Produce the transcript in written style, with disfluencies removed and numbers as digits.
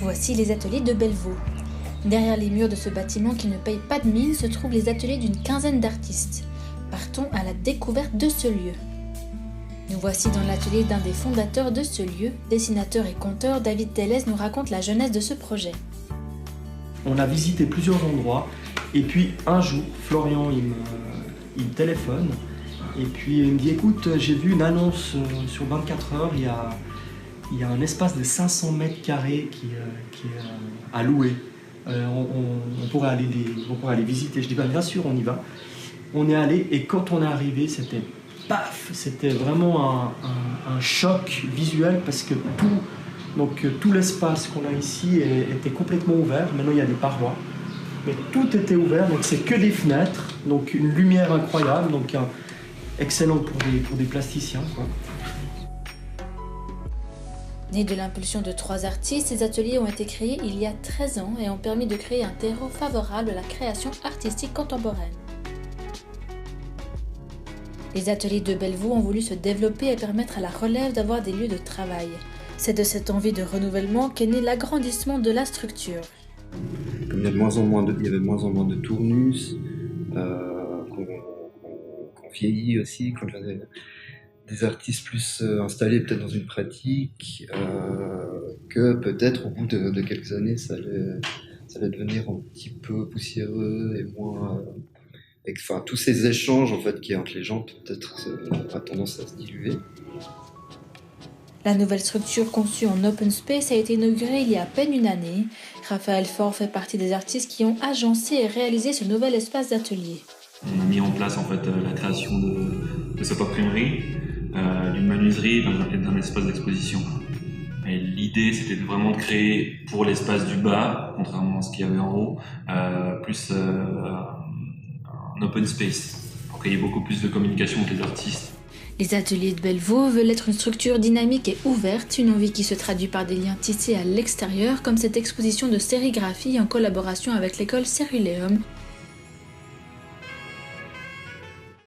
Voici les ateliers de Bellevaux. Derrière les murs de ce bâtiment qui ne paye pas de mine se trouvent les ateliers d'une quinzaine d'artistes. Partons à la découverte de ce lieu. Nous voici dans l'atelier d'un des fondateurs de ce lieu. Dessinateur et conteur, David Tellez nous raconte la jeunesse de ce projet. On a visité plusieurs endroits et puis un jour, Florian il me téléphone et puis il me dit écoute, j'ai vu une annonce sur 24 heures, il y a un espace de 500 mètres carrés qui est à louer. On pourrait aller visiter. Je dis bien sûr, on y va. On est allé et quand on est arrivé, c'était paf, c'était vraiment un choc visuel parce que tout l'espace qu'on a ici était complètement ouvert. Maintenant il y a des parois, mais tout était ouvert, donc c'est que des fenêtres, donc une lumière incroyable, donc excellent pour des plasticiens, quoi. Nés de l'impulsion de 3 artistes, ces ateliers ont été créés il y a 13 ans et ont permis de créer un terreau favorable à la création artistique contemporaine. Les ateliers de Bellevaux ont voulu se développer et permettre à la relève d'avoir des lieux de travail. C'est de cette envie de renouvellement qu'est né l'agrandissement de la structure. Comme il y avait de moins en moins de tournus, qu'on vieillit aussi, quand j'avais des artistes plus installés peut-être dans une pratique, que peut-être au bout de quelques années ça allait devenir un petit peu poussiéreux et moins... Enfin, tous ces échanges en fait, qu'il y a entre les gens peut-être a tendance à se diluer. La nouvelle structure conçue en open space a été inaugurée il y a à peine une année. Raphaël Faure fait partie des artistes qui ont agencé et réalisé ce nouvel espace d'atelier. On a mis en place en fait, la création de cette imprimerie, d'une menuiserie et d'un espace d'exposition. Et l'idée, c'était vraiment de créer pour l'espace du bas, contrairement à ce qu'il y avait en haut, plus un open space, pour qu'il y ait beaucoup plus de communication entre les artistes. Les ateliers de Bellevaux veulent être une structure dynamique et ouverte, une envie qui se traduit par des liens tissés à l'extérieur, comme cette exposition de sérigraphie en collaboration avec l'école Ceruleum,